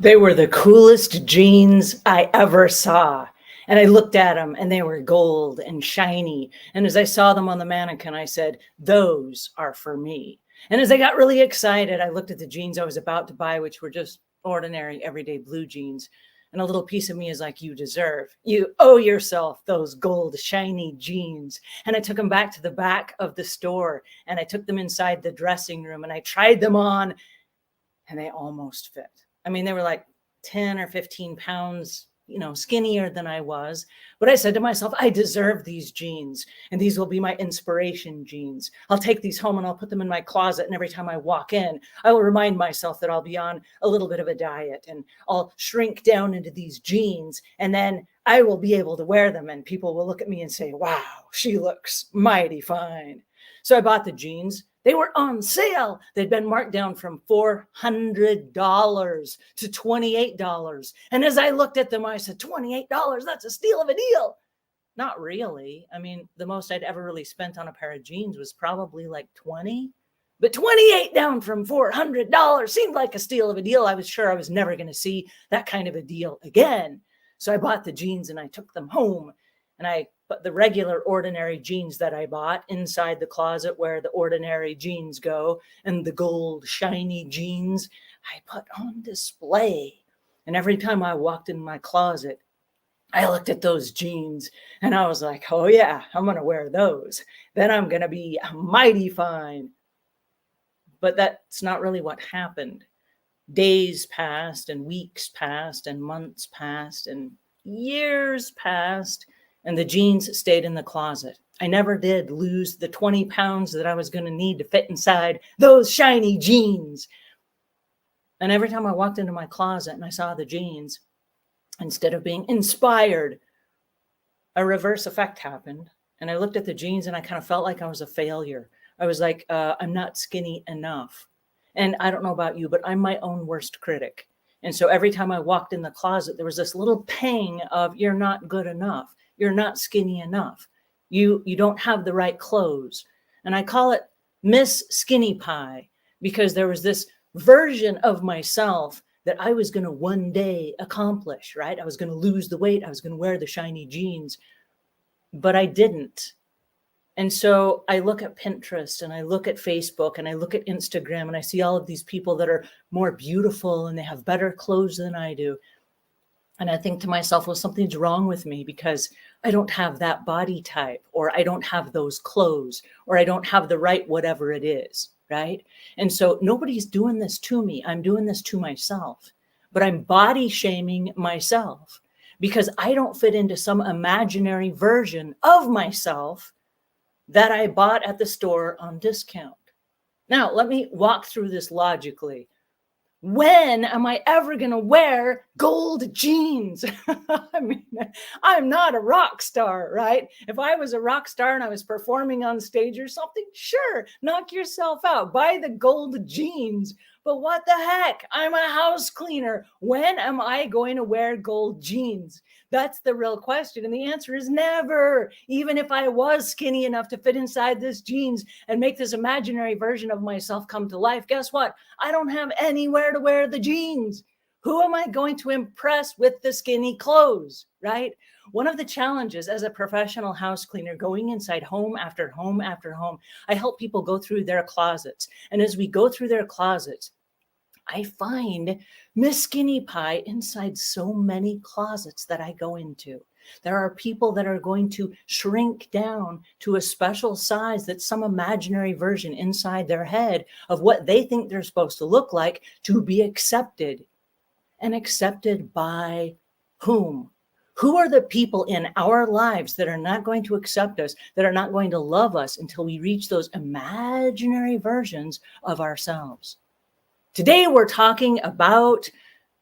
They were the coolest jeans I ever saw. And I looked at them and they were gold and shiny. And as I saw them on the mannequin, I said, those are for me. And as I got really excited, I looked at the jeans I was about to buy, which were just ordinary, everyday blue jeans. And a little piece of me is like, you deserve, you owe yourself those gold, shiny jeans. And I took them back to the back of the store and I took them inside the dressing room and I tried them on and they almost fit. I mean, they were like 10 or 15 pounds, skinnier than I was. But I said to myself, I deserve these jeans and these will be my inspiration jeans. I'll take these home and I'll put them in my closet. And every time I walk in, I will remind myself that I'll be on a little bit of a diet and I'll shrink down into these jeans. And then I will be able to wear them and people will look at me and say, wow, she looks mighty fine. So I bought the jeans. They were on sale. They'd been marked down from $400 to $28. And as I looked at them, I said, $28, that's a steal of a deal. Not really. I mean, the most I'd ever really spent on a pair of jeans was probably like 20. But 28 down from $400 seemed like a steal of a deal. I was sure I was never going to see that kind of a deal again. So I bought the jeans and I took them home. And I put the regular ordinary jeans that I bought inside the closet where the ordinary jeans go, and the gold shiny jeans I put on display. And every time I walked in my closet, I looked at those jeans and I was like, oh yeah, I'm going to wear those. Then I'm going to be mighty fine. But that's not really what happened. Days passed and weeks passed and months passed and years passed. And the jeans stayed in the closet. I never did lose the 20 pounds that I was going to need to fit inside those shiny jeans. And every time I walked into my closet and I saw the jeans, instead of being inspired, a reverse effect happened. And I looked at the jeans and I kind of felt like I was a failure. I was like, I'm not skinny enough. And I don't know about you, but I'm my own worst critic. And so every time I walked in the closet, there was this little pang of, you're not good enough. You're not skinny enough. You don't have the right clothes. And I call it Miss Skinny Pie because there was this version of myself that I was going to one day accomplish, right? I was going to lose the weight. I was going to wear the shiny jeans, but I didn't. And so I look at Pinterest and I look at Facebook and I look at Instagram and I see all of these people that are more beautiful and they have better clothes than I do. And I think to myself, well, something's wrong with me because I don't have that body type, or I don't have those clothes, or I don't have the right whatever it is, right? And so nobody's doing this to me. I'm doing this to myself, but I'm body shaming myself because I don't fit into some imaginary version of myself that I bought at the store on discount. Now, let me walk through this logically. When am I ever going to wear gold jeans? I mean, I'm not a rock star, right? If I was a rock star and I was performing on stage or something, sure, knock yourself out, buy the gold jeans. But what the heck? I'm a house cleaner. When am I going to wear gold jeans? That's the real question. And the answer is never. Even if I was skinny enough to fit inside this jeans and make this imaginary version of myself come to life, guess what? I don't have anywhere to wear the jeans. Who am I going to impress with the skinny clothes, right? One of the challenges as a professional house cleaner, going inside home after home after home, I help people go through their closets. And as we go through their closets, I find Miss Skinny Pie inside so many closets that I go into. There are people that are going to shrink down to a special size that's some imaginary version inside their head of what they think they're supposed to look like to be accepted. And accepted by whom? Who are the people in our lives that are not going to accept us, that are not going to love us until we reach those imaginary versions of ourselves? Today, we're talking about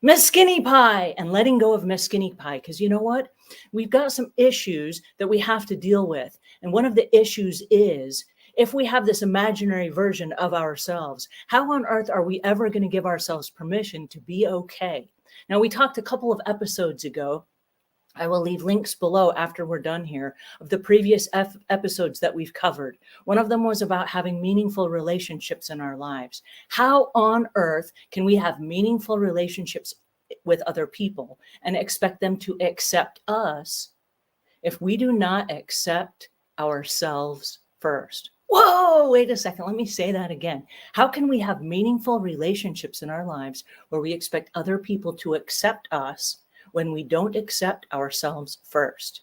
Miss Skinny Pie and letting go of Miss Skinny Pie. Because you know what? We've got some issues that we have to deal with. And one of the issues is, if we have this imaginary version of ourselves, how on earth are we ever going to give ourselves permission to be okay? Now, we talked a couple of episodes ago. I will leave links below after we're done here of the previous episodes that we've covered. One of them was about having meaningful relationships in our lives. How on earth can we have meaningful relationships with other people and expect them to accept us if we do not accept ourselves first. Whoa, wait a second. Let me say that again. How can we have meaningful relationships in our lives where we expect other people to accept us when we don't accept ourselves first?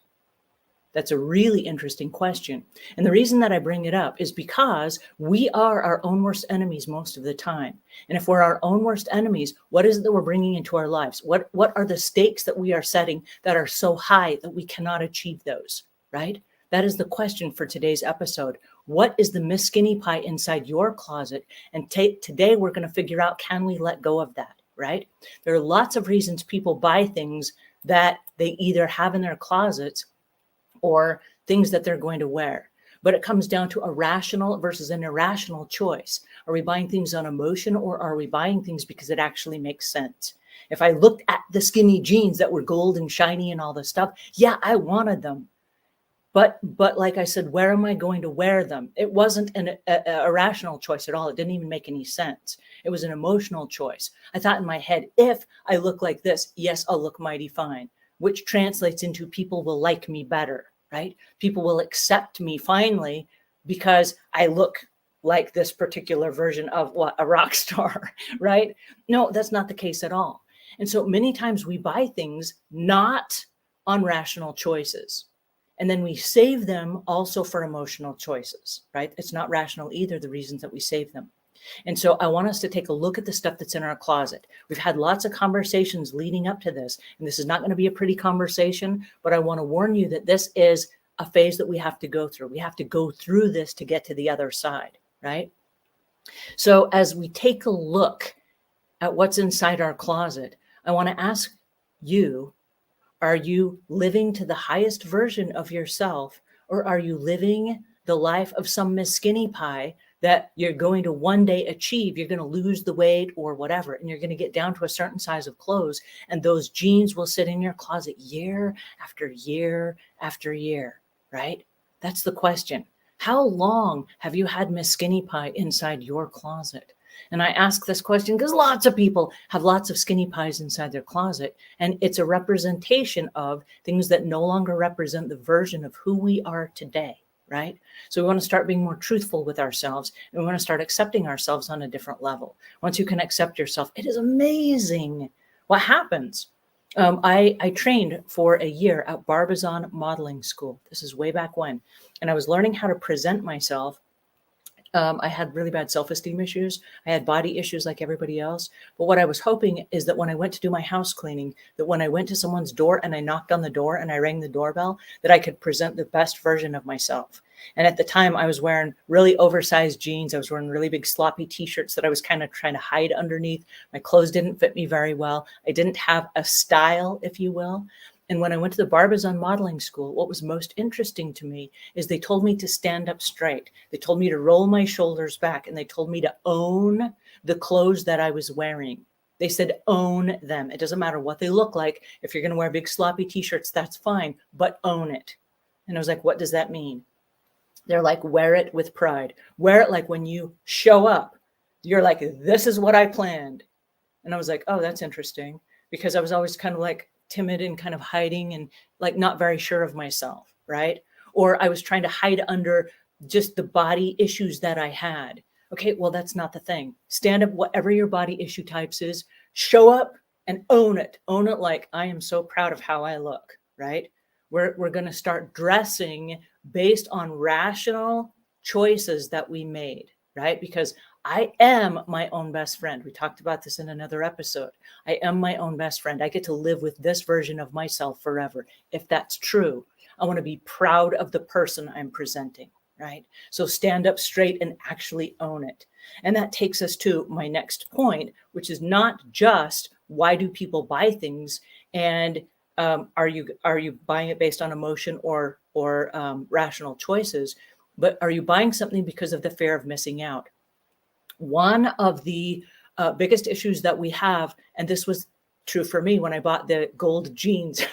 That's a really interesting question. And the reason that I bring it up is because we are our own worst enemies most of the time. And if we're our own worst enemies, what is it that we're bringing into our lives? What are the stakes that we are setting that are so high that we cannot achieve those, right? That is the question for today's episode. What is the Miss Skinny Pie inside your closet? And today we're going to figure out, can we let go of that, right? There are lots of reasons people buy things that they either have in their closets or things that they're going to wear. But it comes down to a rational versus an irrational choice. Are we buying things on emotion, or are we buying things because it actually makes sense? If I looked at the skinny jeans that were gold and shiny and all this stuff, yeah, I wanted them. But like I said, where am I going to wear them? It wasn't a rational choice at all. It didn't even make any sense. It was an emotional choice. I thought in my head, if I look like this, yes, I'll look mighty fine, which translates into people will like me better, right? People will accept me finally because I look like this particular version of what, a rock star, right? No, that's not the case at all. And so many times we buy things not on rational choices. And then we save them also for emotional choices, right? It's not rational either, the reasons that we save them. And so I want us to take a look at the stuff that's in our closet. We've had lots of conversations leading up to this, and this is not going to be a pretty conversation, but I want to warn you that this is a phase that we have to go through. We have to go through this to get to the other side, right? So as we take a look at what's inside our closet, I want to ask you, are you living to the highest version of yourself, or are you living the life of some Miss Skinny Pie that you're going to one day achieve? You're going to lose the weight or whatever, and you're going to get down to a certain size of clothes, and those jeans will sit in your closet year after year after year, right? That's the question. How long have you had Miss Skinny Pie inside your closet? And I ask this question because lots of people have lots of skinny pies inside their closet, and it's a representation of things that no longer represent the version of who we are today, right? So we want to start being more truthful with ourselves, and we want to start accepting ourselves on a different level. Once you can accept yourself, it is amazing what happens. I trained for a year at Barbizon Modeling School. This is way back when, and I was learning how to present myself. I had really bad self-esteem issues. I had body issues like everybody else. But what I was hoping is that when I went to do my house cleaning, that when I went to someone's door and I knocked on the door and I rang the doorbell, that I could present the best version of myself. And at the time I was wearing really oversized jeans. I was wearing really big sloppy t-shirts that I was kind of trying to hide underneath. My clothes didn't fit me very well. I didn't have a style, if you will. And when I went to the Barbizon Modeling School, what was most interesting to me is they told me to stand up straight. They told me to roll my shoulders back, and they told me to own the clothes that I was wearing. They said, own them. It doesn't matter what they look like. If you're going to wear big sloppy t-shirts, that's fine, but own it. And I was like, what does that mean? They're like, wear it with pride. Wear it like when you show up, you're like, this is what I planned. And I was like, oh, that's interesting, because I was always kind of like timid and kind of hiding and like not very sure of myself, right? Or I was trying to hide under just the body issues that I had. Okay, well, that's not the thing. Stand up, whatever your body issue types is, show up and own it. Own it like, I am so proud of how I look, right? We're going to start dressing based on rational choices that we made, right? Because I am my own best friend. We talked about this in another episode. I am my own best friend. I get to live with this version of myself forever. If that's true, I want to be proud of the person I'm presenting, right? So stand up straight and actually own it. And that takes us to my next point, which is not just why do people buy things, and are you buying it based on emotion or rational choices, but are you buying something because of the fear of missing out? One of the biggest issues that we have, and this was true for me when I bought the gold jeans,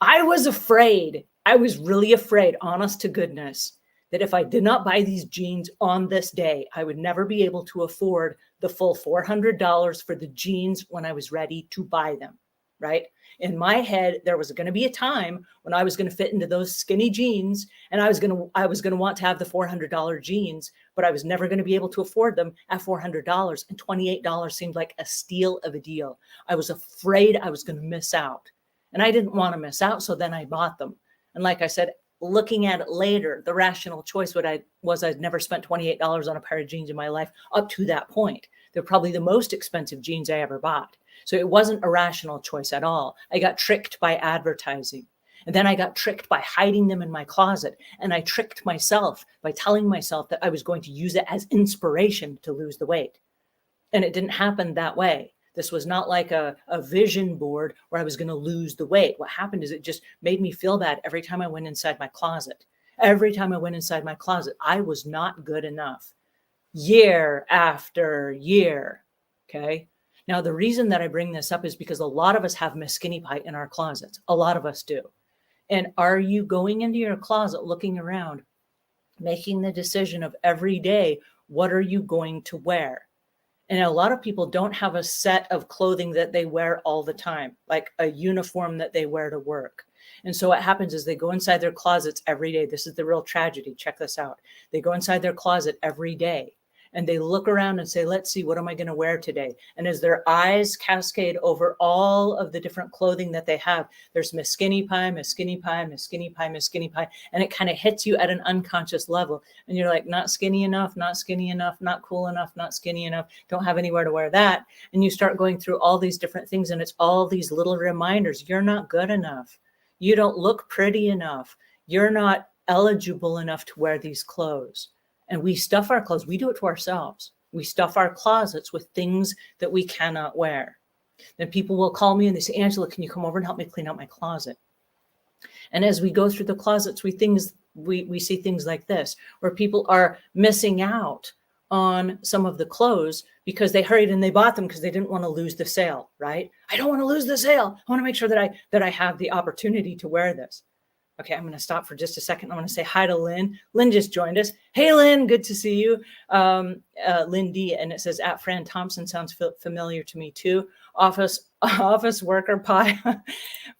I was afraid. I was really afraid, honest to goodness, that if I did not buy these jeans on this day, I would never be able to afford the full $400 for the jeans when I was ready to buy them, right? In my head, there was going to be a time when I was going to fit into those skinny jeans, and I was going to want to have the $400 jeans, but I was never going to be able to afford them at $400, and $28 seemed like a steal of a deal. I was afraid I was going to miss out, and I didn't want to miss out, so then I bought them. And like I said, looking at it later, the rational choice I'd never spent $28 on a pair of jeans in my life up to that point. They're probably the most expensive jeans I ever bought. So it wasn't a rational choice at all. I got tricked by advertising. And then I got tricked by hiding them in my closet. And I tricked myself by telling myself that I was going to use it as inspiration to lose the weight. And it didn't happen that way. This was not like a vision board where I was going to lose the weight. What happened is it just made me feel bad every time I went inside my closet. Every time I went inside my closet, I was not good enough. Year after year. Okay. Now, the reason that I bring this up is because a lot of us have Miss Skinny Pie in our closets. A lot of us do. And are you going into your closet, looking around, making the decision of every day, what are you going to wear? And a lot of people don't have a set of clothing that they wear all the time, like a uniform that they wear to work. And so what happens is they go inside their closets every day. This is the real tragedy. Check this out. They go inside their closet every day and they look around and say, let's see, what am I going to wear today? And as their eyes cascade over all of the different clothing that they have, there's Miss Skinny Pie, Miss Skinny Pie, Miss Skinny Pie, Miss Skinny Pie. And it kind of hits you at an unconscious level. And you're like, not skinny enough, not skinny enough, not cool enough, not skinny enough. Don't have anywhere to wear that. And you start going through all these different things. And it's all these little reminders. You're not good enough. You don't look pretty enough. You're not eligible enough to wear these clothes. And we stuff our clothes. We do it to ourselves. We stuff our closets with things that we cannot wear. Then people will call me and they say, Angela, can you come over and help me clean out my closet? And as we go through the closets, we see things like this, where people are missing out on some of the clothes because they hurried and they bought them because they didn't want to lose the sale, right? I don't want to lose the sale. I want to make sure that I have the opportunity to wear this. Okay, I'm going to stop for just a second. I want to say hi to Lynn. Lynn just joined us. Hey, Lynn, good to see you. Lynn D, and it says, at Fran Thompson sounds familiar to me too. Office worker pie.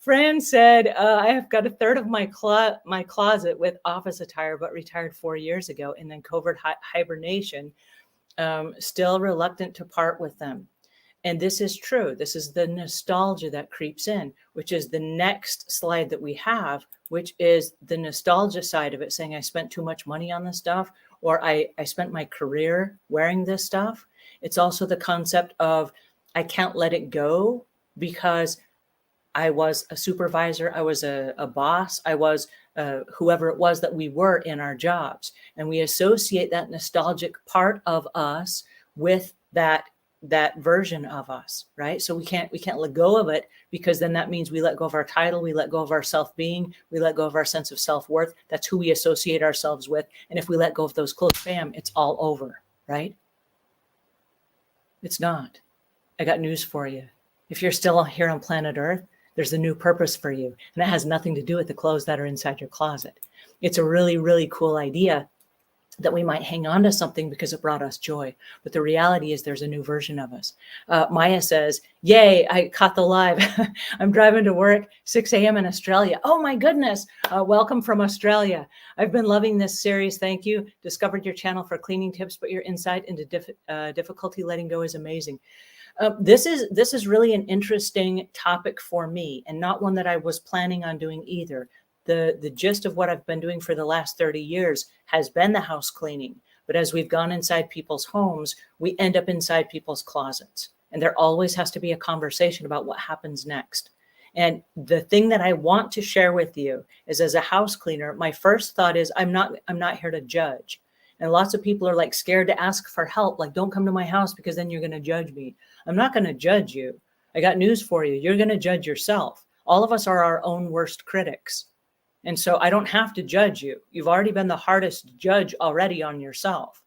Fran said, I have got a third of my closet with office attire, but retired 4 years ago, and then covert hibernation. Still reluctant to part with them. And this is true. This is the nostalgia that creeps in, which is the next slide that we have, which is the nostalgia side of it, saying I spent too much money on this stuff, or I spent my career wearing this stuff. It's also the concept of I can't let it go because I was a supervisor, I was a boss, I was whoever it was that we were in our jobs. And we associate that nostalgic part of us with that version of us, right? So we can't let go of it, because then that means we let go of our title, we let go of our self-being, we let go of our sense of self-worth. That's who we associate ourselves with. And if we let go of those clothes, bam, it's all over, right? It's not. I got news for you. If you're still here on planet Earth, there's a new purpose for you. And it has nothing to do with the clothes that are inside your closet. It's a really, really cool idea that we might hang on to something because it brought us joy. But the reality is there's a new version of us. Maya says, yay, I caught the live. I'm driving to work, 6 a.m. in Australia. Oh my goodness. Welcome from Australia. I've been loving this series. Thank you. Discovered your channel for cleaning tips, but your insight into difficulty letting go is amazing. This is really an interesting topic for me, and not one that I was planning on doing either. The gist of what I've been doing for the last 30 years has been the house cleaning. But as we've gone inside people's homes, we end up inside people's closets. And there always has to be a conversation about what happens next. And the thing that I want to share with you is, as a house cleaner, my first thought is I'm not here to judge. And lots of people are like scared to ask for help. Like, don't come to my house because then you're going to judge me. I'm not going to judge you. I got news for you. You're going to judge yourself. All of us are our own worst critics. And so I don't have to judge you. You've already been the hardest judge already on yourself.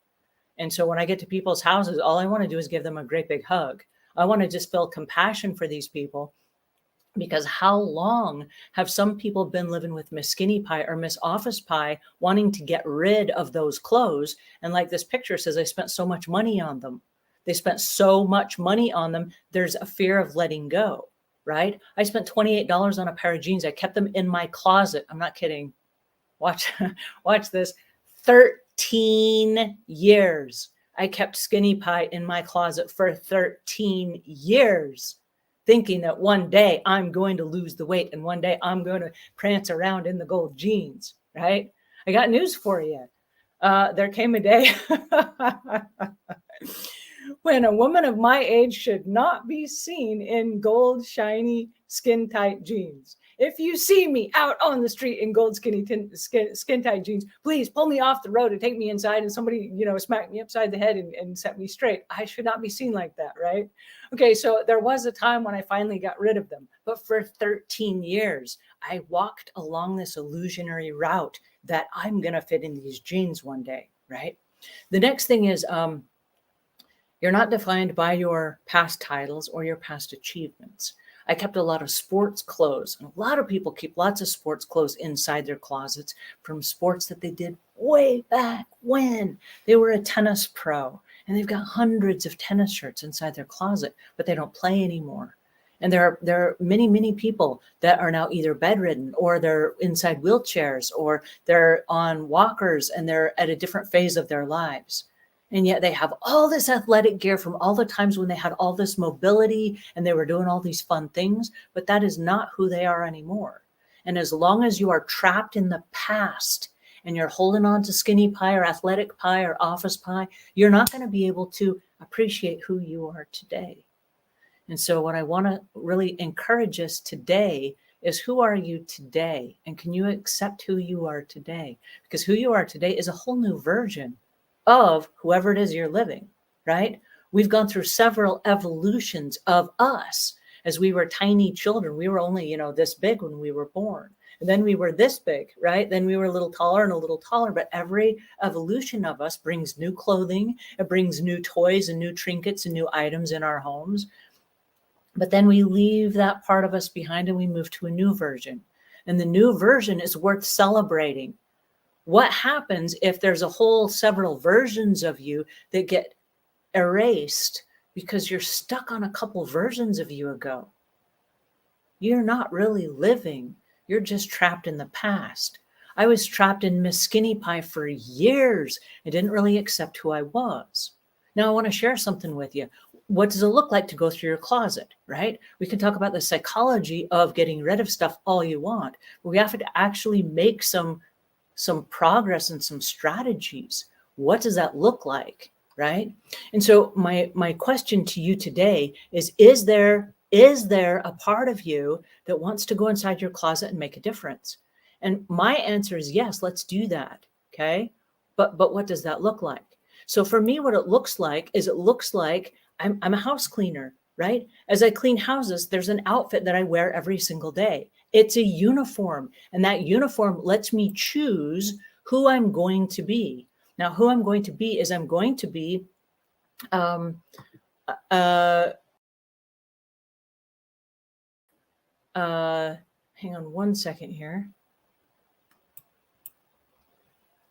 And so when I get to people's houses, all I want to do is give them a great big hug. I want to just feel compassion for these people, because how long have some people been living with Miss Skinny Pie or Miss Office Pie, wanting to get rid of those clothes? And like this picture says, I spent so much money on them. They spent so much money on them. There's a fear of letting go, right? I spent $28 on a pair of jeans. I kept them in my closet. I'm not kidding. Watch, watch this. 13 years. I kept Skinny Pie in my closet for 13 years, thinking that one day I'm going to lose the weight and one day I'm going to prance around in the gold jeans, right? I got news for you. There came a day when a woman of my age should not be seen in gold, shiny, skin-tight jeans. If you see me out on the street in gold, skin-tight jeans, please pull me off the road and take me inside and somebody, smack me upside the head and set me straight. I should not be seen like that, right? Okay, so there was a time when I finally got rid of them. But for 13 years, I walked along this illusionary route that I'm going to fit in these jeans one day, right? The next thing is you're not defined by your past titles or your past achievements. I kept a lot of sports clothes, and a lot of people keep lots of sports clothes inside their closets from sports that they did way back when they were a tennis pro, and they've got hundreds of tennis shirts inside their closet, but they don't play anymore. And there are many, many people that are now either bedridden or they're inside wheelchairs or they're on walkers and they're at a different phase of their lives. And yet they have all this athletic gear from all the times when they had all this mobility and they were doing all these fun things, but that is not who they are anymore. And as long as you are trapped in the past and you're holding on to Skinny Pie or Athletic Pie or Office Pie, you're not going to be able to appreciate who you are today. And so what I want to really encourage us today is, who are you today? And can you accept who you are today? Because who you are today is a whole new version of whoever it is you're living, right? We've gone through several evolutions of us. As we were tiny children, we were only, this big when we were born. And then we were this big, right? Then we were a little taller and a little taller. But every evolution of us brings new clothing. It brings new toys and new trinkets and new items in our homes. But then we leave that part of us behind and we move to a new version. And the new version is worth celebrating. What happens if there's several versions of you that get erased because you're stuck on a couple versions of you ago? You're not really living. You're just trapped in the past. I was trapped in Miss Skinny Pie for years. I didn't really accept who I was. Now I want to share something with you. What does it look like to go through your closet, right? We can talk about the psychology of getting rid of stuff all you want, but we have to actually make some progress and some strategies. What does that look like, right? And so my question to you today is there a part of you that wants to go inside your closet and make a difference? And my answer is yes, let's do that, okay? But what does that look like? So for me, what it looks like is I'm a house cleaner, right? As I clean houses, there's an outfit that I wear every single day. It's a uniform, and that uniform lets me choose who I'm going to be. Now, who I'm going to be is I'm going to be, hang on one second here.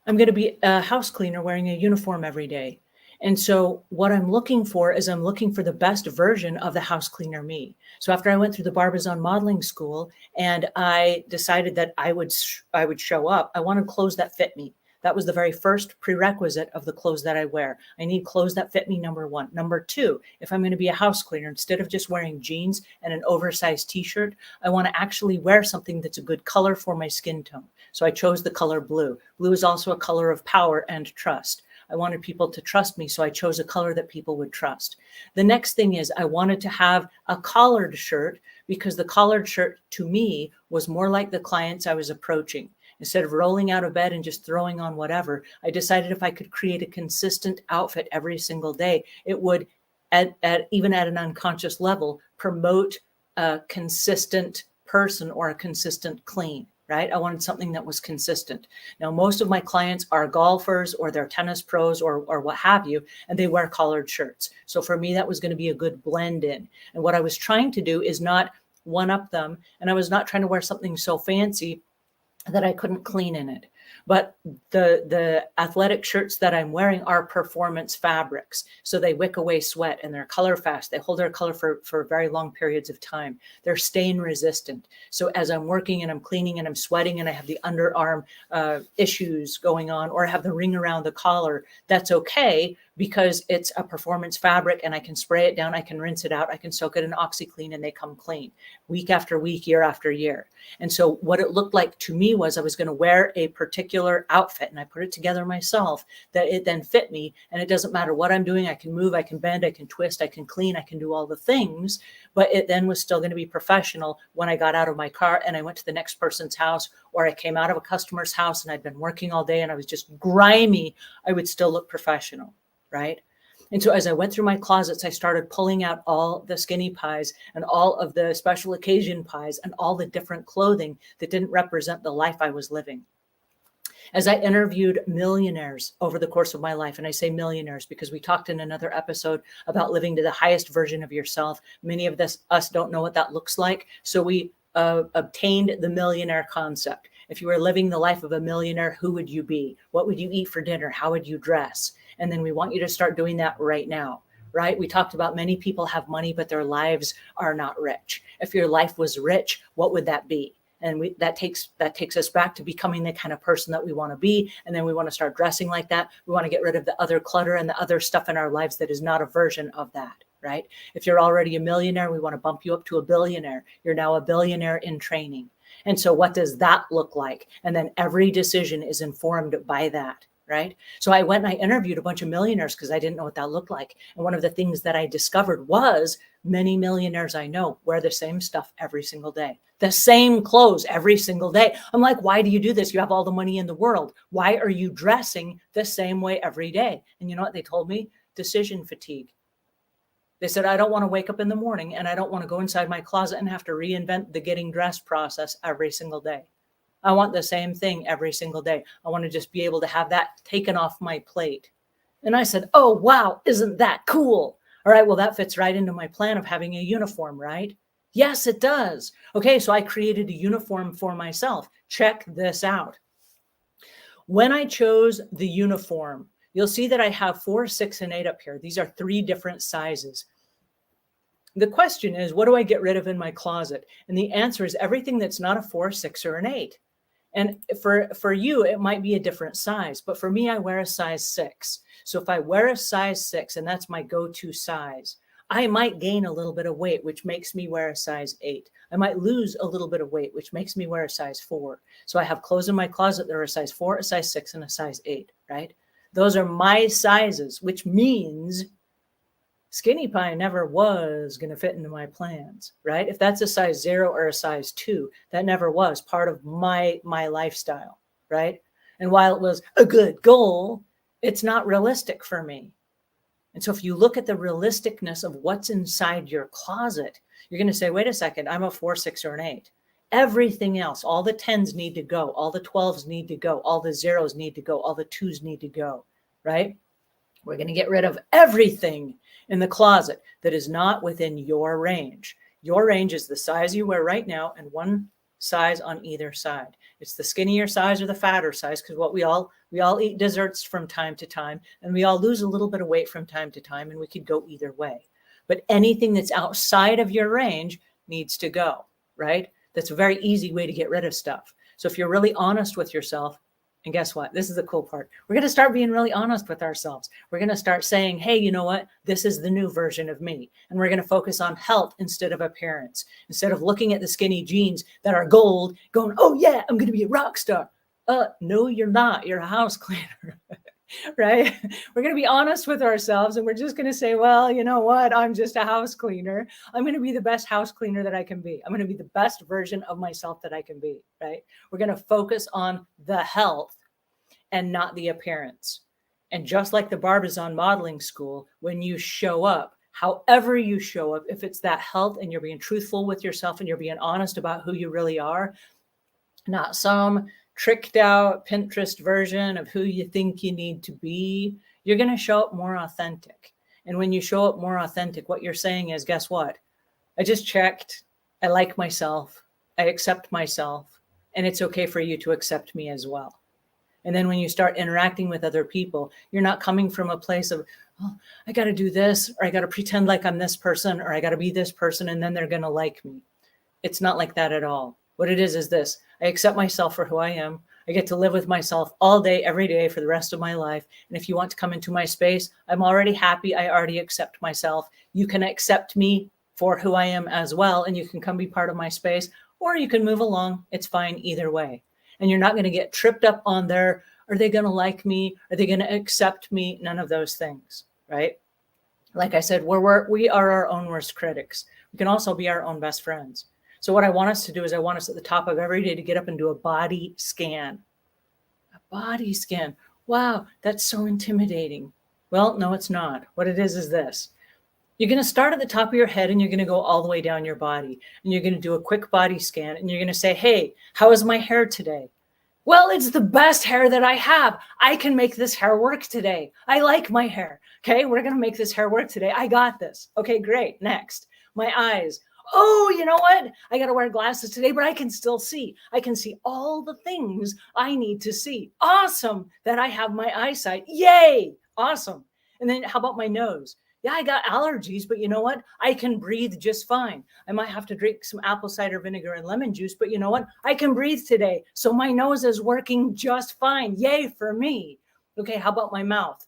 I'm going to be a house cleaner wearing a uniform every day. And so what I'm looking for is I'm looking for the best version of the house cleaner me. So after I went through the Barbizon modeling school and I decided that I would show up, I wanted clothes that fit me. That was the very first prerequisite of the clothes that I wear. I need clothes that fit me, number one. Number two, if I'm going to be a house cleaner, instead of just wearing jeans and an oversized t-shirt, I want to actually wear something that's a good color for my skin tone. So I chose the color blue. Blue is also a color of power and trust. I wanted people to trust me, so I chose a color that people would trust. The next thing is I wanted to have a collared shirt, because the collared shirt to me was more like the clients I was approaching. Instead of rolling out of bed and just throwing on whatever, I decided if I could create a consistent outfit every single day, it would, even at an unconscious level, promote a consistent person or a consistent clean. Right? I wanted something that was consistent. Now, most of my clients are golfers or they're tennis pros or what have you, and they wear collared shirts. So for me, that was going to be a good blend in. And what I was trying to do is not one up them. And I was not trying to wear something so fancy that I couldn't clean in it. But the athletic shirts that I'm wearing are performance fabrics. So they wick away sweat and they're color fast. They hold their color for very long periods of time. They're stain resistant. So as I'm working and I'm cleaning and I'm sweating and I have the underarm issues going on, or I have the ring around the collar, that's okay because it's a performance fabric and I can spray it down, I can rinse it out, I can soak it in OxyClean and they come clean week after week, year after year. And so what it looked like to me was I was going to wear a particular outfit and I put it together myself that it then fit me. And it doesn't matter what I'm doing. I can move, I can bend, I can twist, I can clean, I can do all the things, but it then was still going to be professional when I got out of my car and I went to the next person's house, or I came out of a customer's house and I'd been working all day and I was just grimy. I would still look professional. Right. And so as I went through my closets, I started pulling out all the skinny pies and all of the special occasion pies and all the different clothing that didn't represent the life I was living. As I interviewed millionaires over the course of my life, and I say millionaires because we talked in another episode about living to the highest version of yourself. Many of us don't know what that looks like. So we obtained the millionaire concept. If you were living the life of a millionaire, who would you be? What would you eat for dinner? How would you dress? And then we want you to start doing that right now, right? We talked about many people have money, but their lives are not rich. If your life was rich, what would that be? And that takes us back to becoming the kind of person that we want to be. And then we want to start dressing like that. We want to get rid of the other clutter and the other stuff in our lives that is not a version of that, right? If you're already a millionaire, we want to bump you up to a billionaire. You're now a billionaire in training. And so what does that look like? And then every decision is informed by that. Right. So I went and I interviewed a bunch of millionaires because I didn't know what that looked like. And one of the things that I discovered was many millionaires I know wear the same stuff every single day, the same clothes every single day. I'm like, why do you do this? You have all the money in the world. Why are you dressing the same way every day? And you know what they told me? Decision fatigue. They said, I don't want to wake up in the morning and I don't want to go inside my closet and have to reinvent the getting dressed process every single day. I want the same thing every single day. I want to just be able to have that taken off my plate. And I said, oh, wow, isn't that cool? All right, well, that fits right into my plan of having a uniform, right? Yes, it does. Okay, so I created a uniform for myself. Check this out. When I chose the uniform, you'll see that I have 4, 6, and 8 up here. These are 3 different sizes. The question is, what do I get rid of in my closet? And the answer is everything that's not a 4, 6, or an 8. And for you, it might be a different size, but for me, I wear a size 6. So if I wear a size 6 and that's my go-to size, I might gain a little bit of weight, which makes me wear a size 8. I might lose a little bit of weight, which makes me wear a size 4. So I have clothes in my closet that are a size 4, a size 6, and a size 8, right? Those are my sizes, which means skinny pie never was going to fit into my plans, right? If that's a size 0 or a size 2, that never was part of my lifestyle, right? And while it was a good goal, it's not realistic for me. And so if you look at the realisticness of what's inside your closet, you're going to say, wait a second, I'm a 4, 6, or an 8. Everything else, all the 10s need to go, all the 12s need to go, all the 0s need to go, all the 2s need to go, right? We're going to get rid of everything in the closet that is not within your range. Your range is the size you wear right now and one size on either side. It's the skinnier size or the fatter size, because what we all eat desserts from time to time, and we all lose a little bit of weight from time to time, and we could go either way. But anything that's outside of your range needs to go, right? That's a very easy way to get rid of stuff. So if you're really honest with yourself, and guess what? This is the cool part. We're going to start being really honest with ourselves. We're going to start saying, hey, you know what? This is the new version of me. And we're going to focus on health instead of appearance. Instead of looking at the skinny jeans that are gold, going, oh yeah, I'm going to be a rock star. No, you're not. You're a house cleaner. Right? We're going to be honest with ourselves and we're just going to say, well, you know what? I'm just a house cleaner. I'm going to be the best house cleaner that I can be. I'm going to be the best version of myself that I can be, right? We're going to focus on the health and not the appearance. And just like the Barbizon modeling school, when you show up, however you show up, if it's that health and you're being truthful with yourself and you're being honest about who you really are, not some tricked out Pinterest version of who you think you need to be, you're going to show up more authentic. And when you show up more authentic, what you're saying is, guess what? I just checked. I like myself. I accept myself. And it's okay for you to accept me as well. And then when you start interacting with other people, you're not coming from a place of, oh, I got to do this, or I got to pretend like I'm this person, or I got to be this person, and then they're going to like me. It's not like that at all. What it is this: I accept myself for who I am. I get to live with myself all day, every day for the rest of my life. And if you want to come into my space, I'm already happy. I already accept myself. You can accept me for who I am as well, and you can come be part of my space, or you can move along. It's fine either way. And you're not going to get tripped up on their, are they going to like me? Are they going to accept me? None of those things, right? Like I said, we are our own worst critics. We can also be our own best friends. So what I want us to do is I want us at the top of every day to get up and do a body scan. A body scan. Wow, that's so intimidating. Well, no, it's not. What it is this. You're going to start at the top of your head and you're going to go all the way down your body. And you're going to do a quick body scan and you're going to say, hey, how is my hair today? Well, it's the best hair that I have. I can make this hair work today. I like my hair. Okay, we're going to make this hair work today. I got this. Okay, great. Next, my eyes. Oh, you know what? I got to wear glasses today, but I can still see. I can see all the things I need to see. Awesome that I have my eyesight. Yay. Awesome. And then how about my nose? Yeah, I got allergies, but you know what? I can breathe just fine. I might have to drink some apple cider vinegar and lemon juice, but you know what? I can breathe today. So my nose is working just fine. Yay for me. Okay, how about my mouth?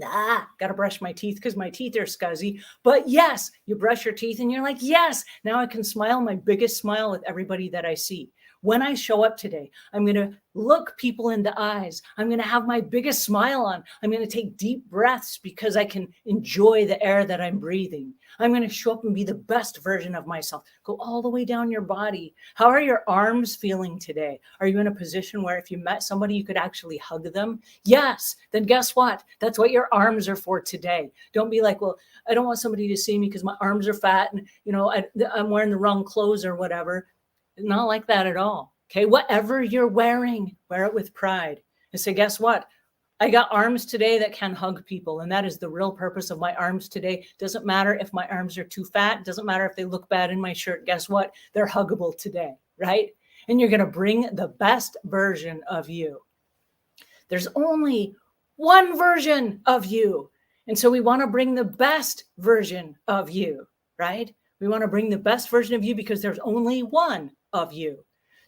Got to brush my teeth because my teeth are scuzzy. But yes, you brush your teeth and you're like, yes, now I can smile my biggest smile with everybody that I see. When I show up today, I'm going to look people in the eyes. I'm going to have my biggest smile on. I'm going to take deep breaths because I can enjoy the air that I'm breathing. I'm going to show up and be the best version of myself. Go all the way down your body. How are your arms feeling today? Are you in a position where if you met somebody, you could actually hug them? Yes. Then guess what? That's what your arms are for today. Don't be like, well, I don't want somebody to see me because my arms are fat and, you know, I'm wearing the wrong clothes or whatever. Not like that at all. Okay. Whatever you're wearing, wear it with pride and say, guess what? I got arms today that can hug people. And that is the real purpose of my arms today. Doesn't matter if my arms are too fat. Doesn't matter if they look bad in my shirt. Guess what? They're huggable today. Right. And you're going to bring the best version of you. There's only one version of you. And so we want to bring the best version of you. Right. We want to bring the best version of you because there's only one of you.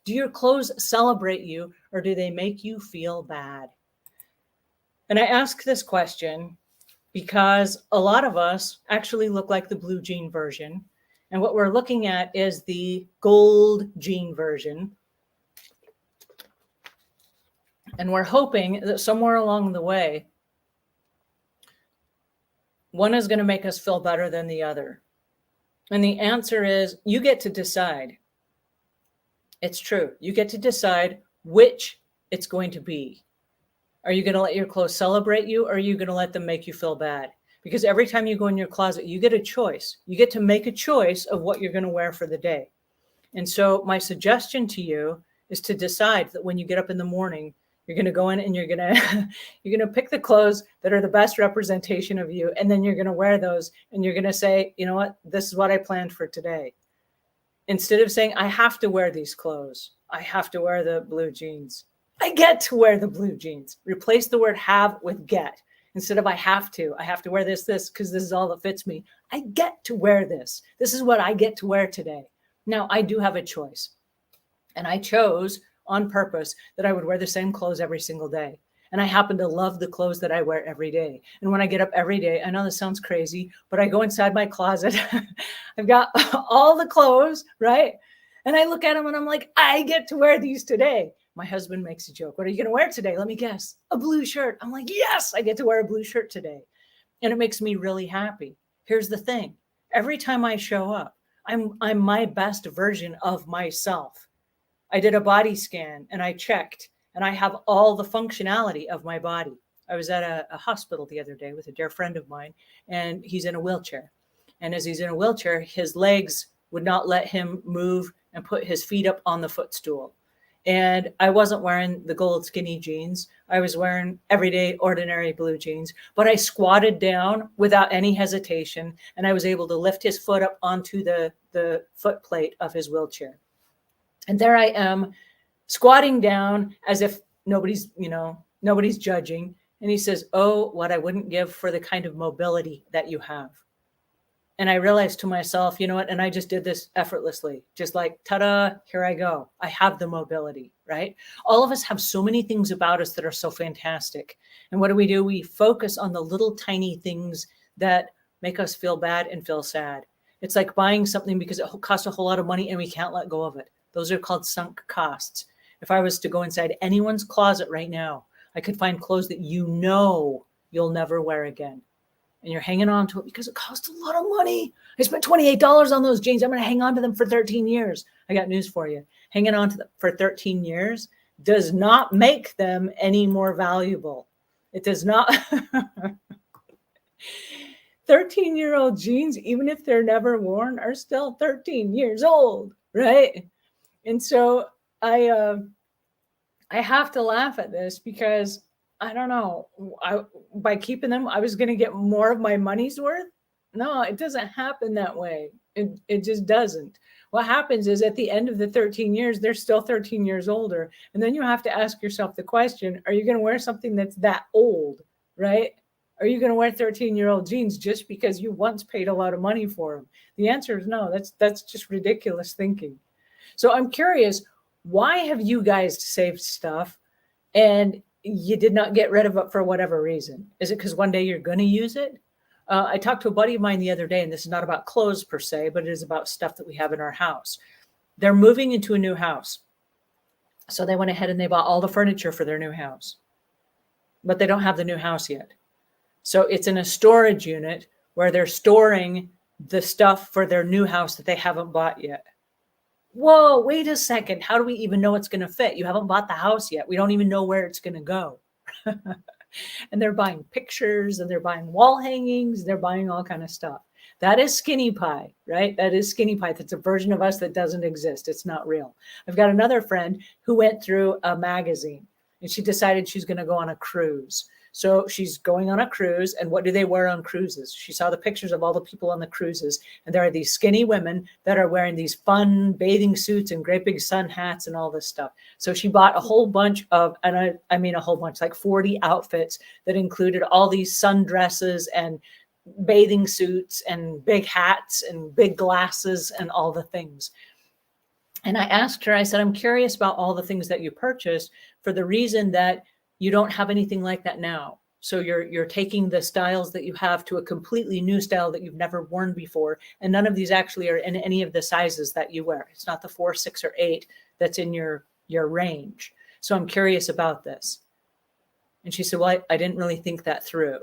Do your clothes celebrate you or do they make you feel bad? And I ask this question because a lot of us actually look like the blue jean version. And what we're looking at is the gold jean version. And we're hoping that somewhere along the way, one is going to make us feel better than the other. And the answer is you get to decide. It's true. You get to decide which it's going to be. Are you going to let your clothes celebrate you or are you going to let them make you feel bad? Because every time you go in your closet, you get a choice. You get to make a choice of what you're going to wear for the day. And so my suggestion to you is to decide that when you get up in the morning, you're going to go in and you're going to pick the clothes that are the best representation of you. And then you're going to wear those and you're going to say, you know what, this is what I planned for today. Instead of saying, I have to wear these clothes. I have to wear the blue jeans. I get to wear the blue jeans. Replace the word have with get. Instead of I have to wear this, because this is all that fits me. I get to wear this. This is what I get to wear today. Now, I do have a choice. And I chose on purpose that I would wear the same clothes every single day. And I happen to love the clothes that I wear every day. And when I get up every day, I know this sounds crazy, but I go inside my closet. I've got all the clothes, right? And I look at them and I'm like, I get to wear these today. My husband makes a joke. What are you going to wear today? Let me guess. A blue shirt. I'm like, yes, I get to wear a blue shirt today. And it makes me really happy. Here's the thing. Every time I show up, I'm my best version of myself. I did a body scan and I checked and I have all the functionality of my body. I was at a hospital the other day with a dear friend of mine and he's in a wheelchair. And as he's in a wheelchair, his legs would not let him move and put his feet up on the footstool. And I wasn't wearing the gold skinny jeans. I was wearing everyday ordinary blue jeans, but I squatted down without any hesitation. And I was able to lift his foot up onto the foot plate of his wheelchair. And there I am squatting down as if nobody's judging. And he says, oh, what I wouldn't give for the kind of mobility that you have. And I realized to myself, you know what? And I just did this effortlessly, just like, ta-da, here I go. I have the mobility, right? All of us have so many things about us that are so fantastic. And what do? We focus on the little tiny things that make us feel bad and feel sad. It's like buying something because it costs a whole lot of money and we can't let go of it. Those are called sunk costs. If I was to go inside anyone's closet right now, I could find clothes that you'll never wear again. And you're hanging on to it because it costs a lot of money. I spent $28 on those jeans. I'm going to hang on to them for 13 years. I got news for you. Hanging on to them for 13 years does not make them any more valuable. It does not. 13-year-old jeans, even if they're never worn, are still 13 years old, right? And so I have to laugh at this because I don't know, by keeping them, I was going to get more of my money's worth. No, it doesn't happen that way. It just doesn't. What happens is at the end of the 13 years, they're still 13 years older. And then you have to ask yourself the question, are you going to wear something that's that old, right? Are you going to wear 13-year-old jeans just because you once paid a lot of money for them? The answer is no. That's just ridiculous thinking. So I'm curious, why have you guys saved stuff and you did not get rid of it for whatever reason? Is it because one day you're going to use it? I talked to a buddy of mine the other day, and this is not about clothes per se, but it is about stuff that we have in our house. They're moving into a new house. So they went ahead and they bought all the furniture for their new house, but they don't have the new house yet. So it's in a storage unit where they're storing the stuff for their new house that they haven't bought yet. Whoa, wait a second. How do we even know it's going to fit? You haven't bought the house yet. We don't even know where it's going to go. And they're buying pictures and they're buying wall hangings. They're buying all kind of stuff. That is skinny pie, right? That is skinny pie. That's a version of us that doesn't exist. It's not real. I've got another friend who went through a magazine and she decided she's going to go on a cruise. So she's going on a cruise, and what do they wear on cruises? She saw the pictures of all the people on the cruises, and there are these skinny women that are wearing these fun bathing suits and great big sun hats and all this stuff. So she bought a whole bunch of, and I mean a whole bunch, like 40 outfits that included all these sundresses and bathing suits and big hats and big glasses and all the things. And I asked her, I said, I'm curious about all the things that you purchased for the reason that you don't have anything like that now. So you're taking the styles that you have to a completely new style that you've never worn before. And none of these actually are in any of the sizes that you wear. It's not the 4, 6, or 8 that's in your range. So I'm curious about this. And she said, well, I didn't really think that through.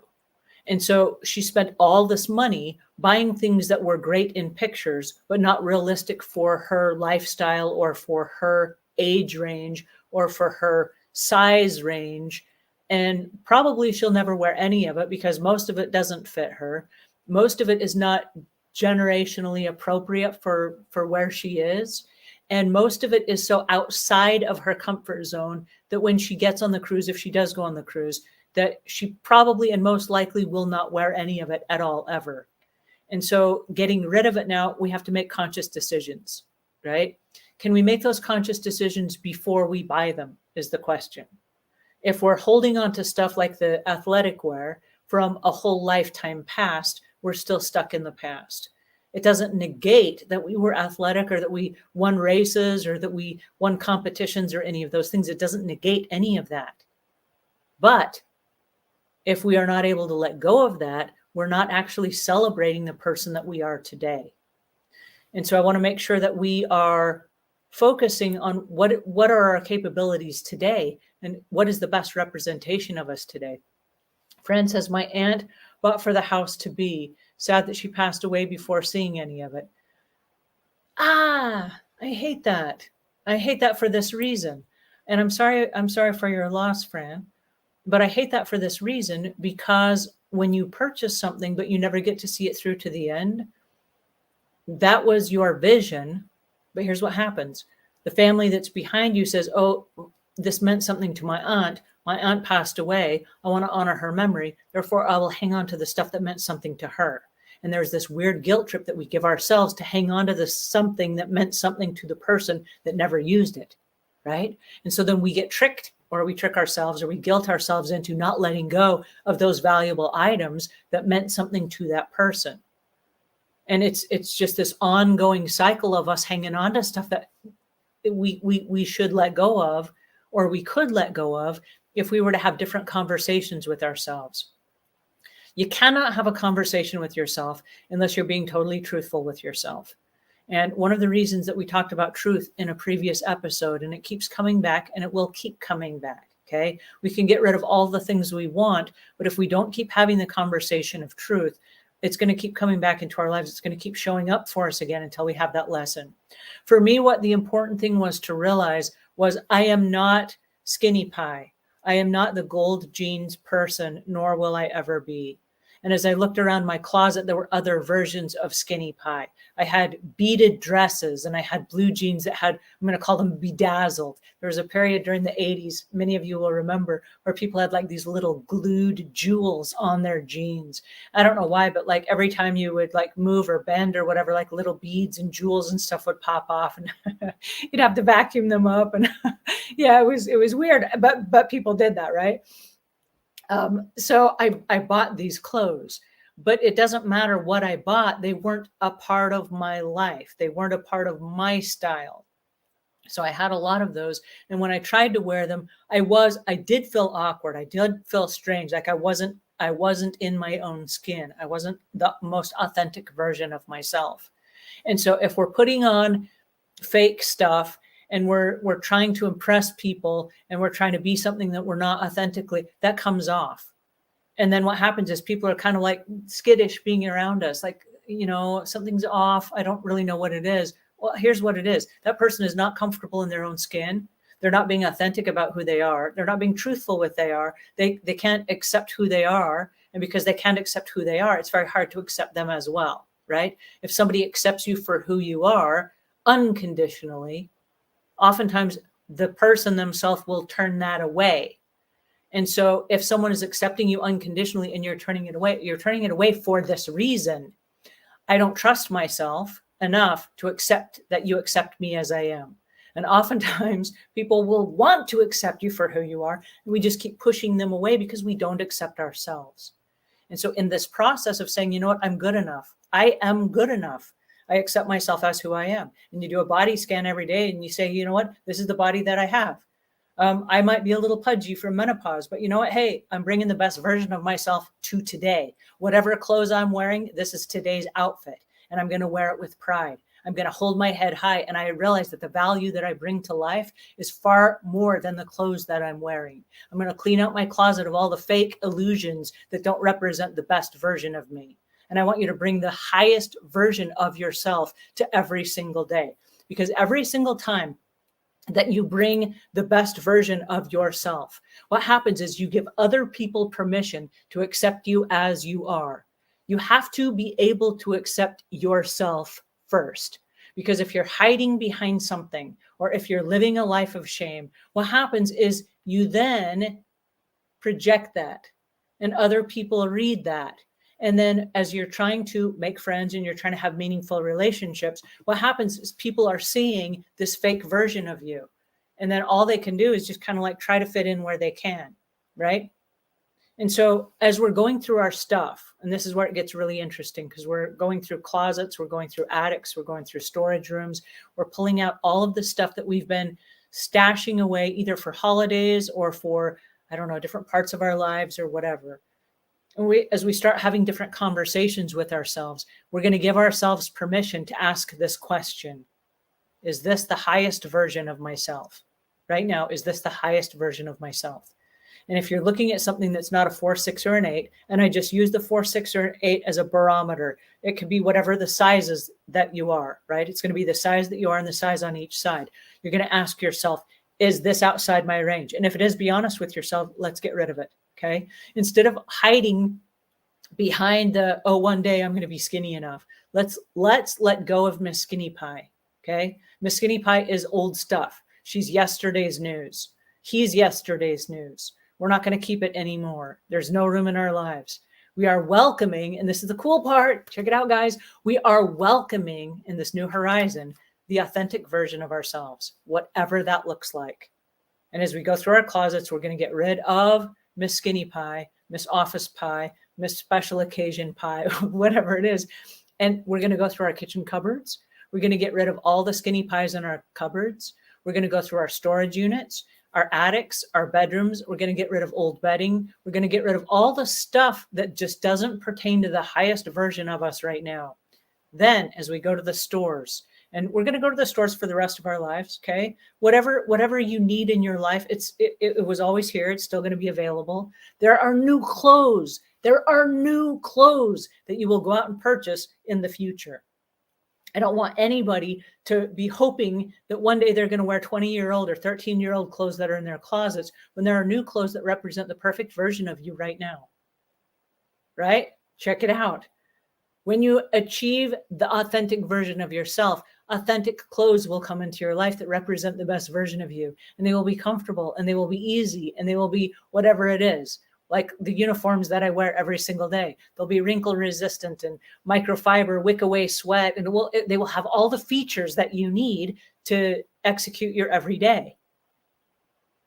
And so she spent all this money buying things that were great in pictures, but not realistic for her lifestyle or for her age range or for her size range. And probably she'll never wear any of it because most of it doesn't fit her. Most of it is not generationally appropriate for where she is. And most of it is so outside of her comfort zone that when she gets on the cruise, if she does go on the cruise, that she probably and most likely will not wear any of it at all ever. And so getting rid of it now, we have to make conscious decisions, right? Can we make those conscious decisions before we buy them is the question. If we're holding on to stuff like the athletic wear from a whole lifetime past, we're still stuck in the past. It doesn't negate that we were athletic or that we won races or that we won competitions or any of those things. It doesn't negate any of that. But if we are not able to let go of that, we're not actually celebrating the person that we are today. And so I want to make sure that we are focusing on what are our capabilities today and what is the best representation of us today. Fran says, my aunt bought for the house to be. Sad that she passed away before seeing any of it. I hate that. I hate that for this reason. And I'm sorry for your loss, Fran. But I hate that for this reason, because when you purchase something, but you never get to see it through to the end, that was your vision. But here's what happens. The family that's behind you says, oh, this meant something to my aunt. My aunt passed away. I want to honor her memory. Therefore, I will hang on to the stuff that meant something to her. And there's this weird guilt trip that we give ourselves to hang on to this something that meant something to the person that never used it, right? And so then we get tricked or we trick ourselves, or we guilt ourselves into not letting go of those valuable items that meant something to that person. And it's just this ongoing cycle of us hanging on to stuff that we should let go of, or we could let go of if we were to have different conversations with ourselves. You cannot have a conversation with yourself unless you're being totally truthful with yourself. And one of the reasons that we talked about truth in a previous episode, and it keeps coming back and it will keep coming back. Okay. We can get rid of all the things we want, but if we don't keep having the conversation of truth, it's going to keep coming back into our lives. It's going to keep showing up for us again until we have that lesson. For me, what the important thing was to realize was I am not skinny pie. I am not the gold jeans person, nor will I ever be. And as I looked around my closet, there were other versions of skinny pie. I had beaded dresses and I had blue jeans that had, I'm going to call them bedazzled. There was a period during the 80s, many of you will remember, where people had like these little glued jewels on their jeans. I don't know why, but like every time you would like move or bend or whatever, like little beads and jewels and stuff would pop off and you'd have to vacuum them up. And yeah, it was weird, but people did that, right? So I bought these clothes, but it doesn't matter what I bought. They weren't a part of my life. They weren't a part of my style. So I had a lot of those. And when I tried to wear them, I did feel awkward. I did feel strange. Like I wasn't in my own skin. I wasn't the most authentic version of myself. And so if we're putting on fake stuff, and we're trying to impress people, and we're trying to be something that we're not authentically, that comes off. And then what happens is people are kind of like skittish being around us. Like, something's off. I don't really know what it is. Well, here's what it is. That person is not comfortable in their own skin. They're not being authentic about who they are. They're not being truthful with they are. They can't accept who they are. And because they can't accept who they are, it's very hard to accept them as well, right? If somebody accepts you for who you are unconditionally, oftentimes the person themselves will turn that away. And so if someone is accepting you unconditionally and you're turning it away for this reason. I don't trust myself enough to accept that you accept me as I am. And oftentimes people will want to accept you for who you are. And we just keep pushing them away because we don't accept ourselves. And so in this process of saying, you know what, I'm good enough. I am good enough. I accept myself as who I am. And you do a body scan every day and you say, you know what, this is the body that I have. I might be a little pudgy from menopause, but you know what? Hey, I'm bringing the best version of myself to today. Whatever clothes I'm wearing, this is today's outfit. And I'm going to wear it with pride. I'm going to hold my head high. And I realize that the value that I bring to life is far more than the clothes that I'm wearing. I'm going to clean out my closet of all the fake illusions that don't represent the best version of me. And I want you to bring the highest version of yourself to every single day, because every single time that you bring the best version of yourself, what happens is you give other people permission to accept you as you are. You have to be able to accept yourself first, because if you're hiding behind something, or if you're living a life of shame, what happens is you then project that and other people read that. And then as you're trying to make friends and you're trying to have meaningful relationships, what happens is people are seeing this fake version of you. And then all they can do is just kind of like try to fit in where they can, right? And so as we're going through our stuff, and this is where it gets really interesting, because we're going through closets, we're going through attics, we're going through storage rooms, we're pulling out all of the stuff that we've been stashing away either for holidays or for, I don't know, different parts of our lives or whatever. And as we start having different conversations with ourselves, we're going to give ourselves permission to ask this question. Is this the highest version of myself? Right now, is this the highest version of myself? And if you're looking at something that's not a 4, 6, or an 8, and I just use the 4, 6, or an 8 as a barometer, it could be whatever the sizes that you are, right? It's going to be the size that you are and the size on each side. You're going to ask yourself, is this outside my range? And if it is, be honest with yourself. Let's get rid of it. Okay. Instead of hiding behind the, oh, one day I'm going to be skinny enough. Let's let go of Miss Skinny Pie. Okay. Miss Skinny Pie is old stuff. She's yesterday's news. He's yesterday's news. We're not going to keep it anymore. There's no room in our lives. We are welcoming, and this is the cool part. Check it out, guys. We are welcoming in this new horizon, the authentic version of ourselves, whatever that looks like. And as we go through our closets, we're going to get rid of Miss Skinny Pie, Miss Office Pie, Miss Special Occasion Pie, whatever it is. And we're going to go through our kitchen cupboards. We're going to get rid of all the skinny pies in our cupboards. We're going to go through our storage units, our attics, our bedrooms. We're going to get rid of old bedding. We're going to get rid of all the stuff that just doesn't pertain to the highest version of us right now. Then as we go to the stores, and we're going to go to the stores for the rest of our lives, okay? Whatever you need in your life, it was always here. It's still going to be available. There are new clothes. There are new clothes that you will go out and purchase in the future. I don't want anybody to be hoping that one day they're going to wear 20-year-old or 13-year-old clothes that are in their closets when there are new clothes that represent the perfect version of you right now. Right? Check it out. When you achieve the authentic version of yourself, authentic clothes will come into your life that represent the best version of you. And they will be comfortable and they will be easy and they will be whatever it is. Like the uniforms that I wear every single day. They'll be wrinkle resistant and microfiber, wick away sweat. And they will have all the features that you need to execute your everyday.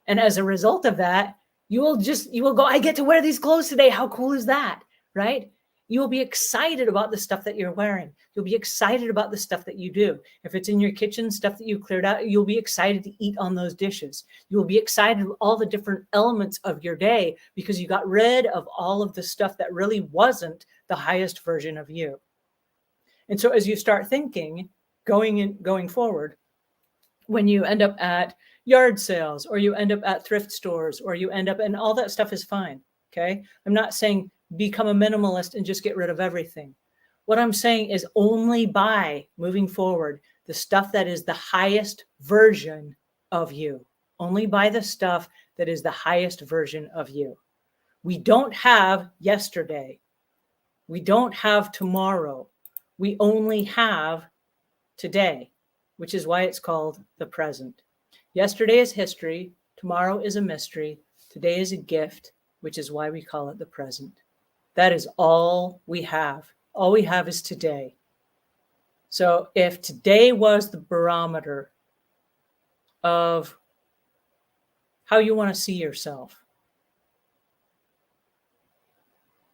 And as a result of that, you will go, I get to wear these clothes today. How cool is that? Right? You will be excited about the stuff that you're wearing. You'll be excited about the stuff that you do. If it's in your kitchen, stuff that you cleared out, you'll be excited to eat on those dishes. You will be excited with all the different elements of your day because you got rid of all of the stuff that really wasn't the highest version of you. And so as you start thinking, going forward, when you end up at yard sales or you end up at thrift stores or you end up, and all that stuff is fine, okay? I'm not saying become a minimalist and just get rid of everything. What I'm saying is only buy, moving forward, the stuff that is the highest version of you. Only buy the stuff that is the highest version of you. We don't have yesterday. We don't have tomorrow. We only have today, which is why it's called the present. Yesterday is history. Tomorrow is a mystery. Today is a gift, which is why we call it the present. That is all we have. All we have is today. So if today was the barometer of how you want to see yourself,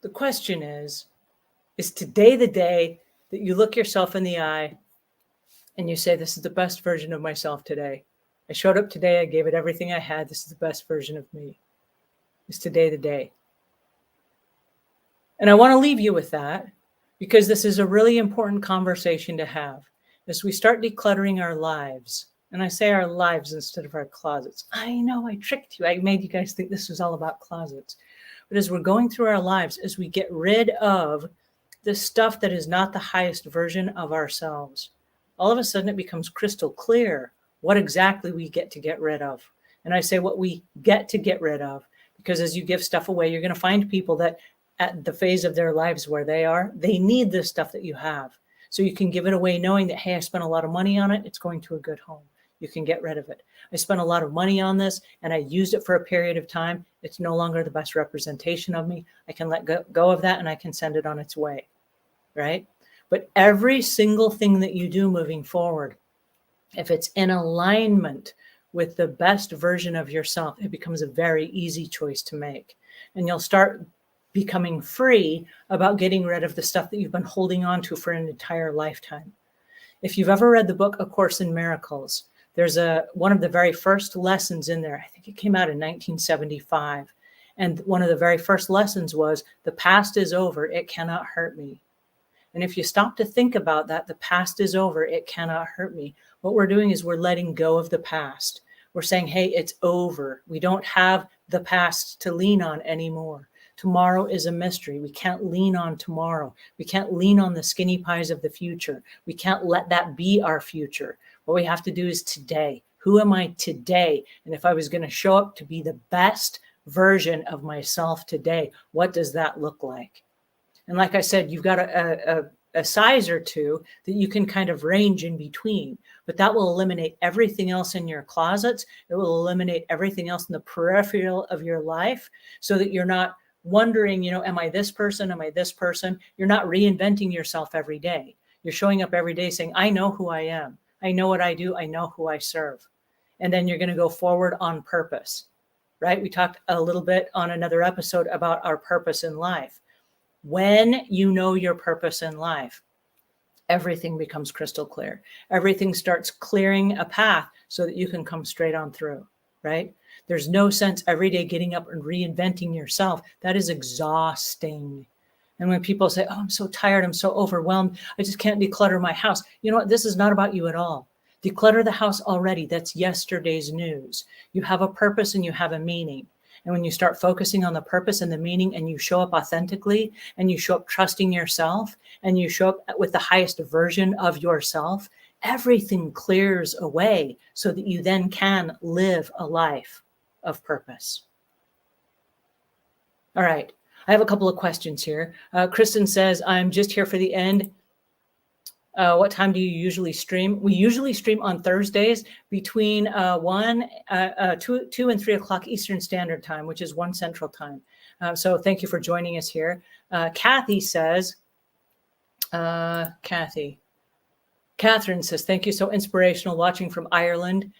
the question is today the day that you look yourself in the eye and you say, this is the best version of myself today. I showed up today. I gave it everything I had. This is the best version of me. Is today the day? And I want to leave you with that because this is a really important conversation to have as we start decluttering our lives. And I say our lives instead of our closets. I know I tricked you. I made you guys think this was all about closets. But as we're going through our lives, as we get rid of the stuff that is not the highest version of ourselves, all of a sudden it becomes crystal clear what exactly we get to get rid of. And I say what we get to get rid of because as you give stuff away, you're going to find people that at the phase of their lives where they are, they need the stuff that you have. So you can give it away knowing that, hey, I spent a lot of money on it. It's going to a good home. You can get rid of it. I spent a lot of money on this and I used it for a period of time. It's no longer the best representation of me. I can let go of that and I can send it on its way, right? But every single thing that you do moving forward, if it's in alignment with the best version of yourself, it becomes a very easy choice to make. And you'll start becoming free about getting rid of the stuff that you've been holding on to for an entire lifetime. If you've ever read the book, A Course in Miracles, there's one of the very first lessons in there. I think it came out in 1975. And one of the very first lessons was, the past is over. It cannot hurt me. And if you stop to think about that, the past is over. It cannot hurt me. What we're doing is we're letting go of the past. We're saying, hey, it's over. We don't have the past to lean on anymore. Tomorrow is a mystery. We can't lean on tomorrow. We can't lean on the skinny pies of the future. We can't let that be our future. What we have to do is today. Who am I today? And if I was going to show up to be the best version of myself today, what does that look like? And like I said, you've got a size or two that you can kind of range in between, but that will eliminate everything else in your closets. It will eliminate everything else in the peripheral of your life so that you're not wondering, am I this person? Am I this person? You're not reinventing yourself every day. You're showing up every day saying, I know who I am. I know what I do. I know who I serve. And then you're going to go forward on purpose, right? We talked a little bit on another episode about our purpose in life. When you know your purpose in life, everything becomes crystal clear. Everything starts clearing a path so that you can come straight on through, right? There's no sense every day getting up and reinventing yourself. That is exhausting. And when people say, oh, I'm so tired, I'm so overwhelmed, I just can't declutter my house. You know what? This is not about you at all. Declutter the house already. That's yesterday's news. You have a purpose and you have a meaning. And when you start focusing on the purpose and the meaning, and you show up authentically, and you show up trusting yourself, and you show up with the highest version of yourself, everything clears away so that you then can live a life of purpose. All right. I have a couple of questions here. Kristen says, I'm just here for the end. What time do you usually stream? We usually stream on Thursdays between 2 and 3 o'clock Eastern Standard Time, which is 1 Central Time. So thank you for joining us here. Kathy says, Catherine says, thank you. So inspirational, watching from Ireland.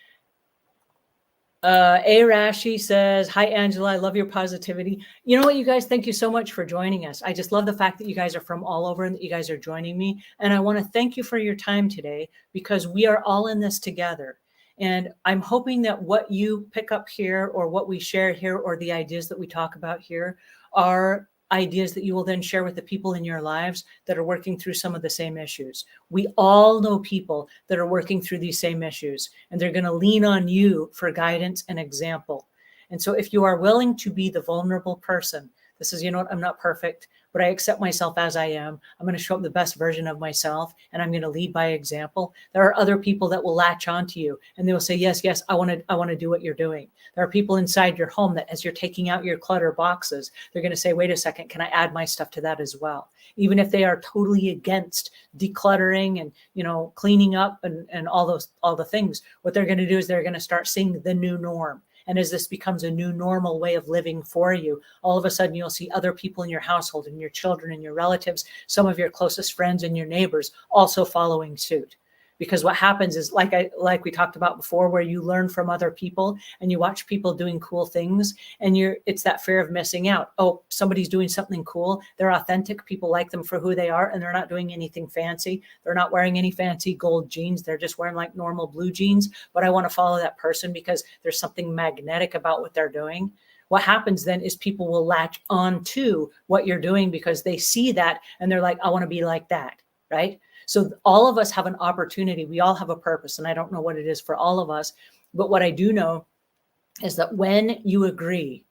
Rashi says, hi, Angela. I love your positivity. You know what, you guys, thank you so much for joining us. I just love the fact that you guys are from all over and that you guys are joining me. And I want to thank you for your time today, because we are all in this together. And I'm hoping that what you pick up here, or what we share here, or the ideas that we talk about here, are ideas that you will then share with the people in your lives that are working through some of the same issues. We all know people that are working through these same issues, and they're going to lean on you for guidance and example. And so if you are willing to be the vulnerable person, this is, you know what, I'm not perfect, but I accept myself as I am. I'm going to show up the best version of myself, and I'm going to lead by example. There are other people that will latch onto you, and they will say, yes, I want to do what you're doing. There are people inside your home that, as you're taking out your clutter boxes, they're going to say, wait a second, can I add my stuff to that as well? Even if they are totally against decluttering and, you know, cleaning up and all the things, what they're going to do is they're going to start seeing the new norm. And as this becomes a new normal way of living for you, all of a sudden you'll see other people in your household, and your children and your relatives, some of your closest friends and your neighbors also following suit. Because what happens is, like we talked about before, where you learn from other people and you watch people doing cool things, and it's that fear of missing out. Oh, somebody's doing something cool. They're authentic. People like them for who they are, and they're not doing anything fancy. They're not wearing any fancy gold jeans. They're just wearing like normal blue jeans. But I want to follow that person because there's something magnetic about what they're doing. What happens then is people will latch on to what you're doing because they see that and they're like, I want to be like that, right? So all of us have an opportunity. We all have a purpose, and I don't know what it is for all of us, but what I do know is that when you agree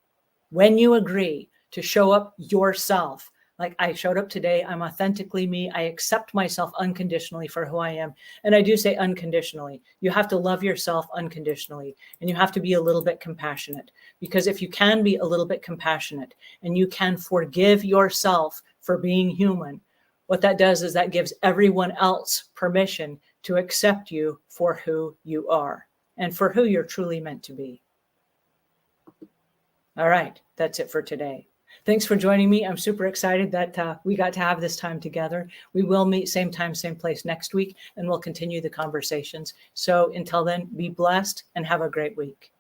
to show up yourself, like I showed up today, I'm authentically me. I accept myself unconditionally for who I am. And I do say unconditionally. You have to love yourself unconditionally, and you have to be a little bit compassionate, because if you can be a little bit compassionate and you can forgive yourself for being human, what that does is that gives everyone else permission to accept you for who you are and for who you're truly meant to be. All right, that's it for today. Thanks for joining me. I'm super excited that we got to have this time together. We will meet same time, same place next week, and we'll continue the conversations. So until then, be blessed and have a great week.